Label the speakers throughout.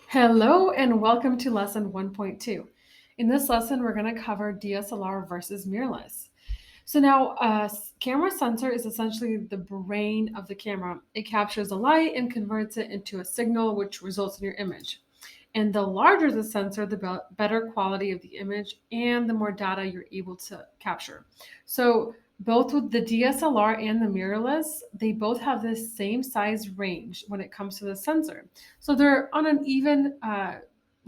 Speaker 1: Hello and welcome to lesson 1.2. In this lesson, we're going to cover DSLR versus mirrorless. So now, camera sensor is essentially the brain of the camera. It captures the light and converts it into a signal, which results in your image. And the larger the sensor, the better quality of the image and the more data you're able to capture. So both with the DSLR and the mirrorless, they both have the same size range when it comes to the sensor. So they're on an even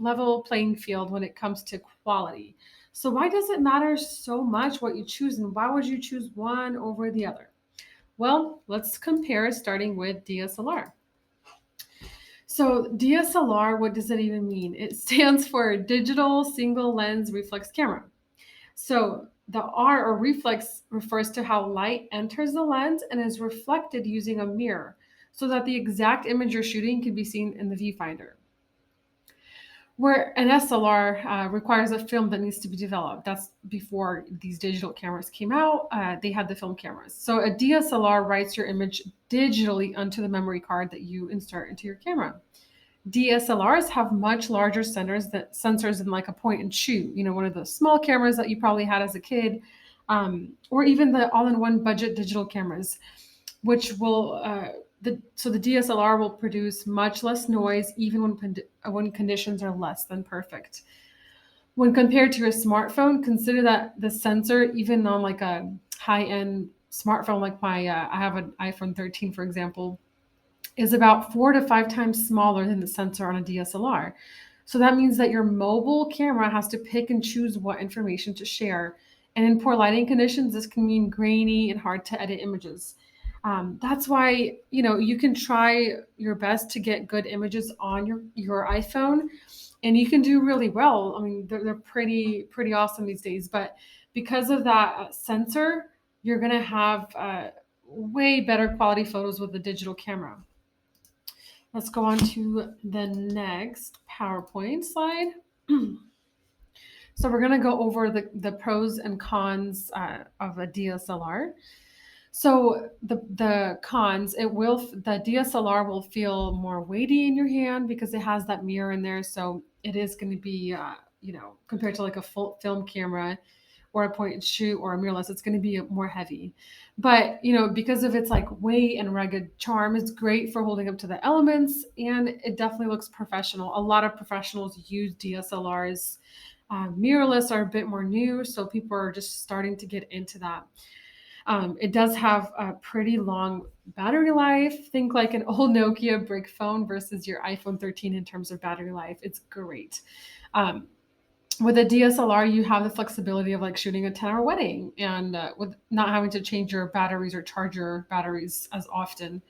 Speaker 1: level playing field when it comes to quality. So why does it matter so much what you choose, and why would you choose one over the other? Well, let's compare starting with DSLR. So DSLR, what does it even mean? It stands for digital single lens reflex camera. So the R or reflex refers to how light enters the lens and is reflected using a mirror so that the exact image you're shooting can be seen in the viewfinder. Where an SLR requires a film that needs to be developed. That's before these digital cameras came out. They had the film cameras. So a DSLR writes your image digitally onto the memory card that you insert into your camera. DSLRs have much larger sensors than like a point and shoot, one of those small cameras that you probably had as a kid, or even the all-in-one budget digital cameras, which will the DSLR will produce much less noise even when conditions are less than perfect. When compared to your smartphone, consider that the sensor, even on like a high-end smartphone, like I have an iPhone 13, for example, is about 4 to 5 times smaller than the sensor on a DSLR. So that means that your mobile camera has to pick and choose what information to share. And in poor lighting conditions, this can mean grainy and hard to edit images. That's why you can try your best to get good images on your iPhone, and you can do really well. I mean, they're pretty awesome these days. But because of that sensor, you're gonna have way better quality photos with the digital camera. Let's go on to the next PowerPoint slide. So we're going to go over the pros and cons of a DSLR. So the cons, the DSLR will feel more weighty in your hand because it has that mirror in there. So it is going to be, compared to like a full film camera or a point and shoot or a mirrorless, it's going to be more heavy. But because of its like weight and rugged charm, it's great for holding up to the elements, and it definitely looks professional. A lot of professionals use DSLRs. Mirrorless are a bit more new, so people are just starting to get into that. It does have a pretty long battery life. Think like an old Nokia brick phone versus your iPhone 13 in terms of battery life. It's great. Um, with a DSLR, you have the flexibility of like shooting a 10-hour wedding, and with not having to change your batteries or charge your batteries as often.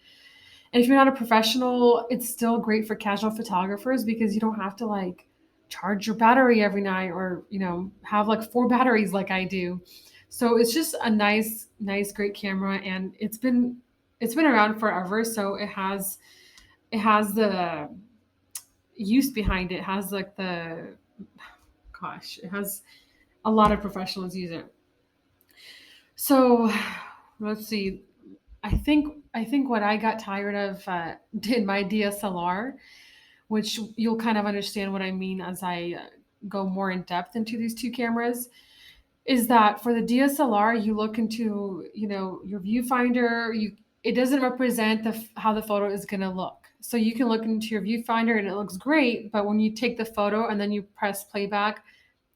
Speaker 1: And if you're not a professional, it's still great for casual photographers because you don't have to like charge your battery every night or, have like four batteries like I do. So it's just a nice, great camera, and it's been around forever. So it has the use behind it. It has like it has a lot of professionals use it. So let's see. I think what I got tired of did my DSLR, which you'll kind of understand what I mean as I go more in depth into these two cameras, is that for the DSLR, you look into your viewfinder. It doesn't represent how the photo is going to look. So you can look into your viewfinder and it looks great, but when you take the photo and then you press playback,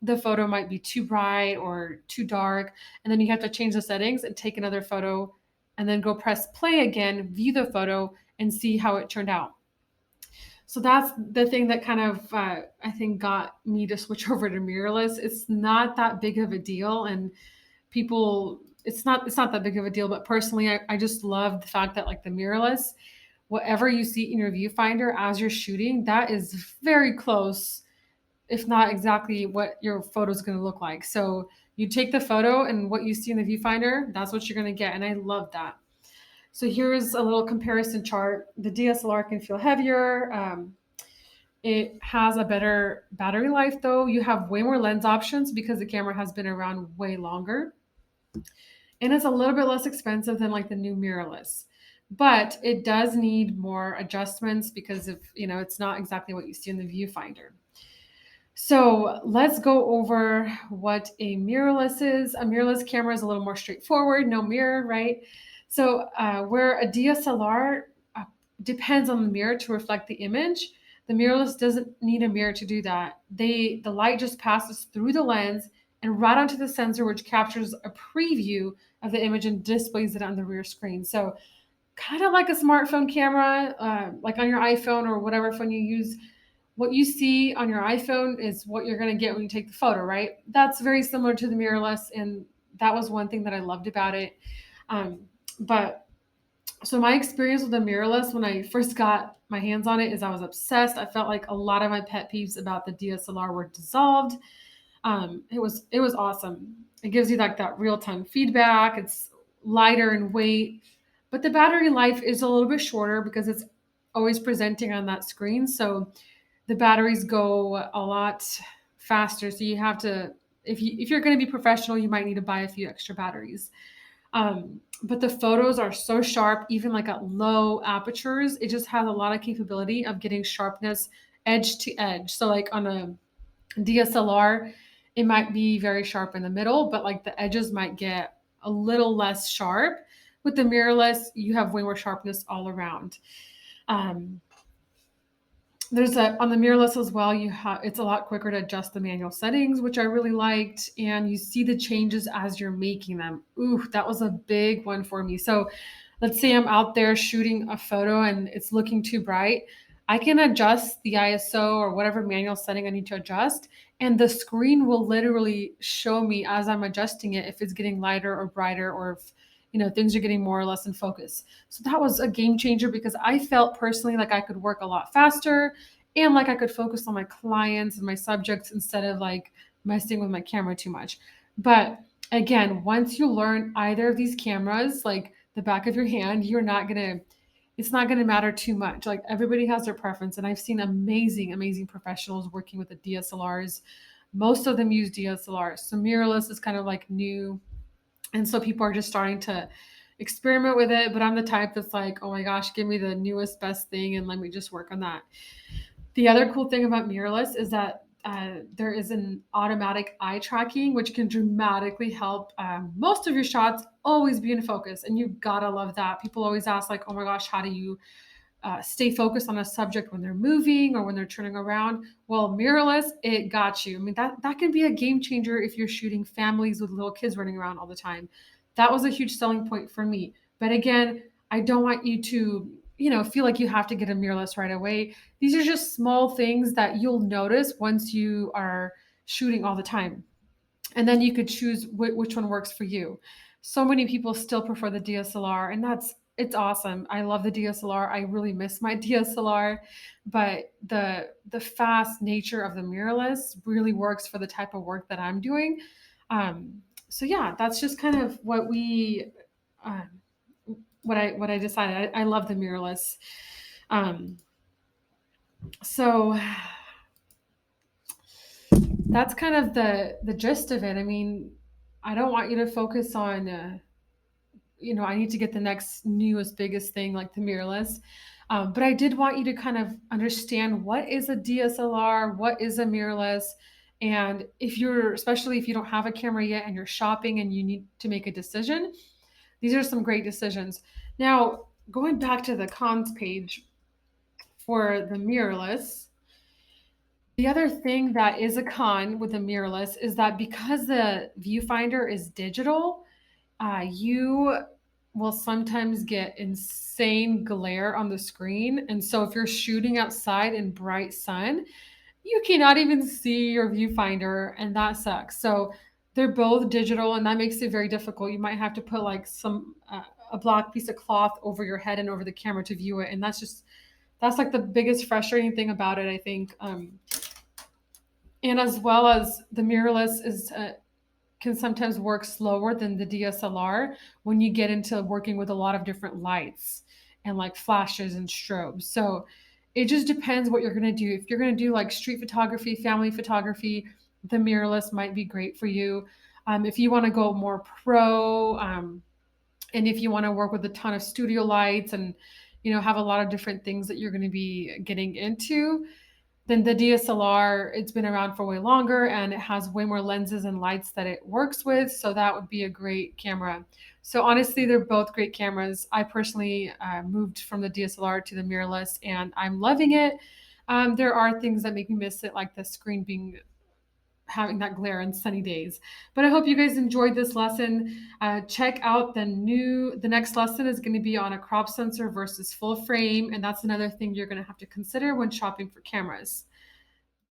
Speaker 1: the photo might be too bright or too dark, and then you have to change the settings and take another photo and then go press play again, view the photo, and see how it turned out. So that's the thing that kind of I think got me to switch over to mirrorless. It's not that big of a deal, and people, it's not that big of a deal. But personally, I just love the fact that like the mirrorless, whatever you see in your viewfinder as you're shooting, that is very close, if not exactly what your photo is going to look like. So you take the photo and what you see in the viewfinder, that's what you're going to get. And I love that. So here's a little comparison chart. The DSLR can feel heavier. It has a better battery life, though. You have way more lens options because the camera has been around way longer. And it's a little bit less expensive than like the new mirrorless. but it does need more adjustments because of, it's not exactly what you see in the viewfinder. So let's go over what a mirrorless is. A mirrorless camera is a little more straightforward, no mirror, right? So where a DSLR depends on the mirror to reflect the image, the mirrorless doesn't need a mirror to do that. The light just passes through the lens and right onto the sensor, which captures a preview of the image and displays it on the rear screen. So kind of like a smartphone camera, like on your iPhone or whatever phone you use. What you see on your iPhone is what you're going to get when you take the photo, right? That's very similar to the mirrorless, and that was one thing that I loved about it. Um, but so my experience with the mirrorless when I first got my hands on it is I was obsessed. I felt like a lot of my pet peeves about the DSLR were dissolved. It was awesome. It gives you like that real time feedback. It's lighter in weight, but the battery life is a little bit shorter because it's always presenting on that screen. So the batteries go a lot faster. So you have to, if you're going to be professional, you might need to buy a few extra batteries. But the photos are so sharp, even like at low apertures. It just has a lot of capability of getting sharpness edge to edge. So like on a DSLR, it might be very sharp in the middle, but like the edges might get a little less sharp. With the mirrorless, you have way more sharpness all around. Um, there's a on the mirrorless as well. You have it's a lot quicker to adjust the manual settings, which I really liked, and you see the changes as you're making them. Ooh, that was a big one for me. So let's say I'm out there shooting a photo and it's looking too bright. I can adjust the ISO or whatever manual setting I need to adjust, and the screen will literally show me as I'm adjusting it if it's getting lighter or brighter, or if things are getting more or less in focus. So that was a game changer because I felt personally like I could work a lot faster and like I could focus on my clients and my subjects instead of like messing with my camera too much. But again, once you learn either of these cameras, like the back of your hand, it's not gonna matter too much. Like everybody has their preference, and I've seen amazing, amazing professionals working with the DSLRs. Most of them use DSLRs. So mirrorless is kind of like new, and so people are just starting to experiment with it. But I'm the type that's like, oh my gosh, give me the newest, best thing and let me just work on that. The other cool thing about mirrorless is that there is an automatic eye tracking, which can dramatically help most of your shots always be in focus. And you gotta love that. People always ask, like, oh my gosh, how do you stay focused on a subject when they're moving or when they're turning around? Well, mirrorless, it got you. I mean, that can be a game changer if you're shooting families with little kids running around all the time. That was a huge selling point for me. But again, I don't want you to, feel like you have to get a mirrorless right away. These are just small things that you'll notice once you are shooting all the time, and then you could choose which one works for you. So many people still prefer the DSLR, and it's awesome. I love the DSLR. I really miss my DSLR, but the fast nature of the mirrorless really works for the type of work that I'm doing. So yeah, that's just kind of um, what I decided. I love the mirrorless. Um, so that's kind of the gist of it. I mean, I don't want you to focus on I need to get the next newest biggest thing like the mirrorless. But I did want you to kind of understand what is a DSLR, what is a mirrorless, and especially if you don't have a camera yet and you're shopping and you need to make a decision, these are some great decisions. Now, going back to the cons page for the mirrorless, the other thing that is a con with the mirrorless is that because the viewfinder is digital, you will sometimes get insane glare on the screen. And so if you're shooting outside in bright sun, you cannot even see your viewfinder, and that sucks. So they're both digital, and that makes it very difficult. You might have to put like a black piece of cloth over your head and over the camera to view it, and that's like the biggest frustrating thing about it, I think. And as well as the mirrorless can sometimes work slower than the DSLR when you get into working with a lot of different lights and like flashes and strobes. So it just depends what you're going to do. If you're going to do like street photography, family photography, the mirrorless might be great for you. If you want to go more pro, And if you want to work with a ton of studio lights and have a lot of different things that you're going to be getting into, then the DSLR, it's been around for way longer and it has way more lenses and lights that it works with. So that would be a great camera. So honestly, they're both great cameras. I personally moved from the DSLR to the mirrorless and I'm loving it. There are things that make me miss it, like the screen being having that glare on sunny days. But I hope you guys enjoyed this lesson. Check out the next lesson is going to be on a crop sensor versus full frame. And that's another thing you're going to have to consider when shopping for cameras.